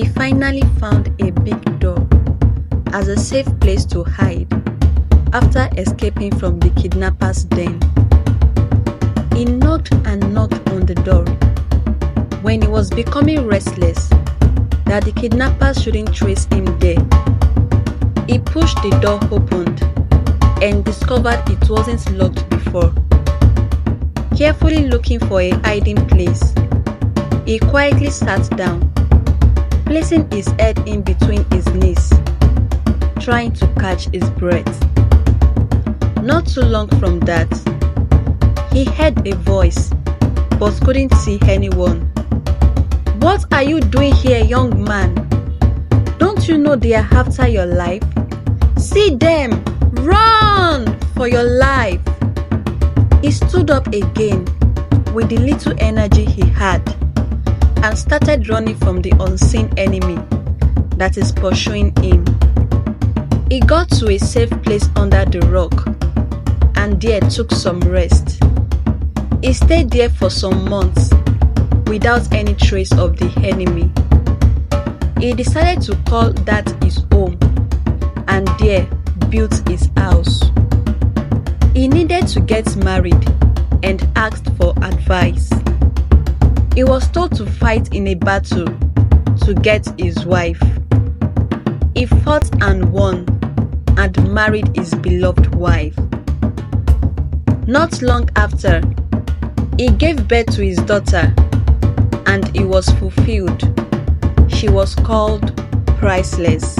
He finally found a big door as a safe place to hide after escaping from the kidnappers' den. He knocked and knocked on the door when he was becoming restless that the kidnappers shouldn't trace him there. He pushed the door open and discovered it wasn't locked before. Carefully looking for a hiding place, he quietly sat down, placing his head in between his knees, trying to catch his breath. Not too long from that, he heard a voice but couldn't see anyone. "What are you doing here, young man? Don't you know they are after your life? See them! Run for your life!" He stood up again with the little energy he had and started running from the unseen enemy that is pursuing him. He got to a safe place under the rock and there took some rest. He stayed there for some months without any trace of the enemy. He decided to call that his home and there built his house. He needed to get married and asked for advice. He was told to fight in a battle to get his wife. He fought and won and married his beloved wife. Not long after, he gave birth to his daughter and it was fulfilled. She was called Priceless.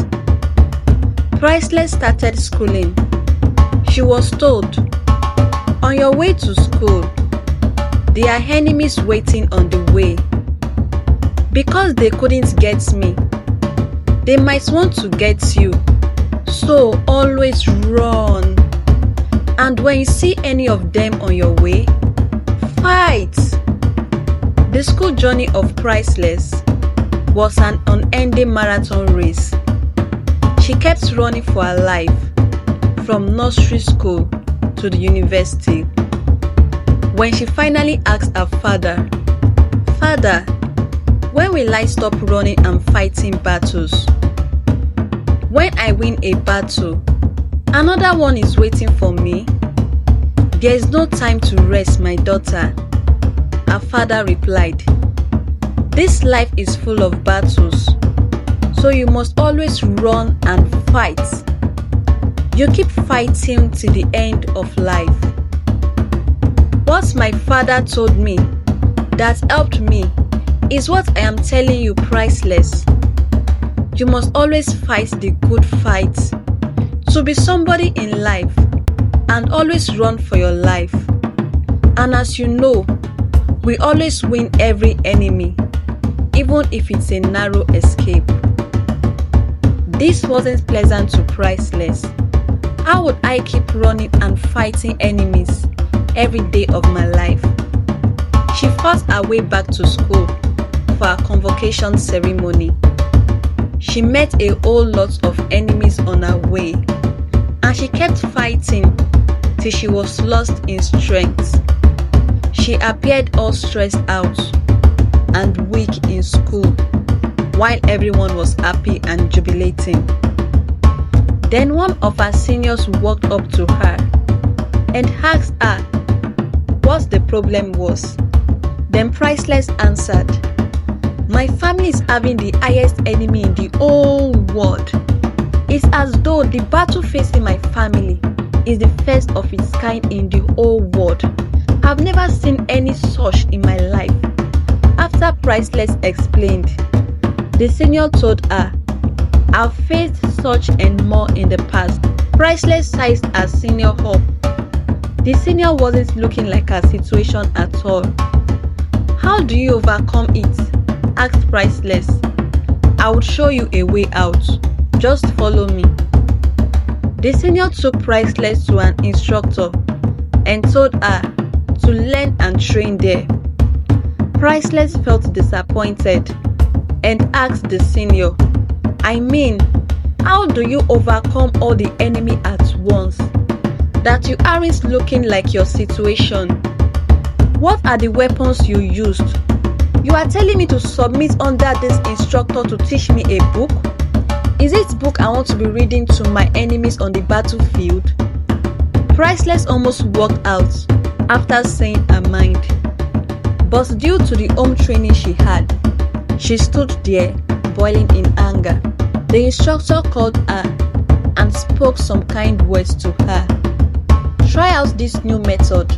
Priceless started schooling. She was told, "On your way to school, there are enemies waiting on the way. Because they couldn't get me, they might want to get you. So always run. And when you see any of them on your way, fight." The school journey of Priceless was an unending marathon race. She kept running for her life from nursery school to the university. When she finally asked her father, "Father, when will I stop running and fighting battles? When I win a battle, another one is waiting for me. There is no time to rest, my daughter." Her father replied, "This life is full of battles, so you must always run and fight. You keep fighting till the end of life." What my father told me that helped me is what I am telling you, Priceless. You must always fight the good fight to be somebody in life and always run for your life. And as you know, we always win every enemy, even if it's a narrow escape. This wasn't pleasant to Priceless. How would I keep running and fighting enemies every day of my life? She fought her way back to school for her convocation ceremony. She met a whole lot of enemies on her way, and she kept fighting till she was lost in strength. She appeared all stressed out and weak in school, while everyone was happy and jubilating. Then one of her seniors walked up to her and asked her what the problem was. Then Priceless answered, "My family is having the highest enemy in the whole world. It's as though the battle facing my family is the first of its kind in the whole world. I've never seen any such in my life." After Priceless explained, the senior told her, "I've faced such and more in the past." Priceless sized her senior up. The senior wasn't looking like her situation at all. "How do you overcome it?" asked Priceless. "I would show you a way out. Just follow me." The senior took Priceless to an instructor and told her to learn and train there. Priceless felt disappointed and asked the senior, "I mean, how do you overcome all the enemy at once? That you aren't looking like your situation. What are the weapons you used? You are telling me to submit under this instructor to teach me a book? Is it book I want to be reading to my enemies on the battlefield? Priceless almost walked out after saying her mind. But due to the home training she had, she stood there boiling in anger. The instructor called her and spoke some kind words to her. Try out this new method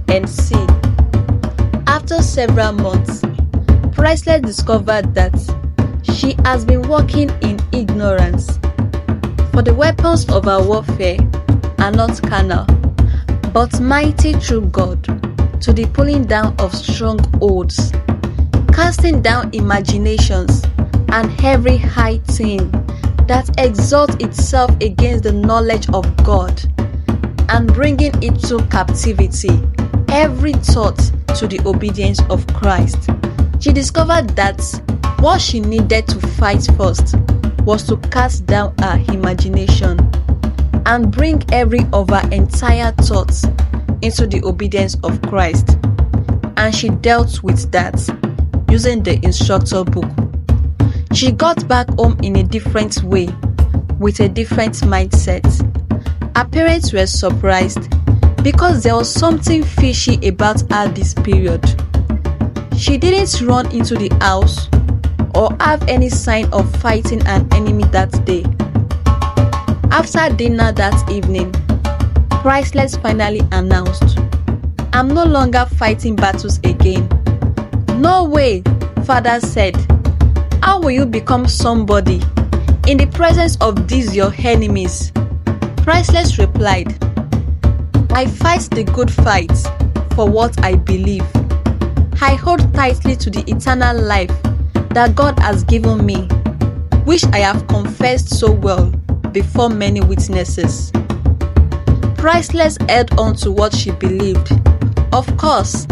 and see. After several months, Priceless discovered that she has been walking in ignorance. For the weapons of our warfare are not carnal, but mighty through God, to the pulling down of strongholds, casting down imaginations and every high thing that exalts itself against the knowledge of God, and bringing into captivity every thought to the obedience of Christ. She discovered that what she needed to fight first was to cast down her imagination and bring every of her entire thoughts into the obedience of Christ. And she dealt with that using the instructor book. She got back home in a different way, with a different mindset. Her parents were surprised because there was something fishy about her this period. She didn't run into the house or have any sign of fighting an enemy that day. After dinner that evening, Priceless finally announced, "I'm no longer fighting battles again." "No way," father said. "How will you become somebody in the presence of these your enemies?" Priceless replied, "I fight the good fight for what I believe. I hold tightly to the eternal life that God has given me, which I have confessed so well before many witnesses." Priceless held on to what she believed. Of course,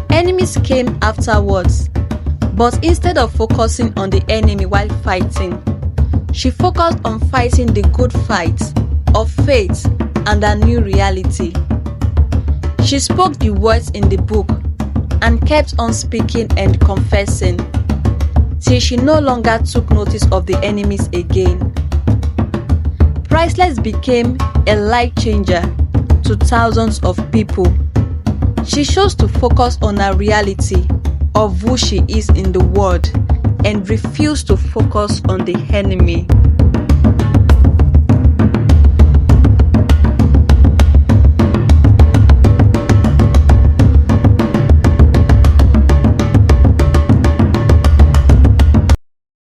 enemies came afterwards, but instead of focusing on the enemy while fighting, she focused on fighting the good fight of faith and a new reality. She spoke the words in the book and kept on speaking and confessing till she no longer took notice of the enemies again. Priceless became a life changer to thousands of people. She chose to focus on her reality of who she is in the world and refused to focus on the enemy.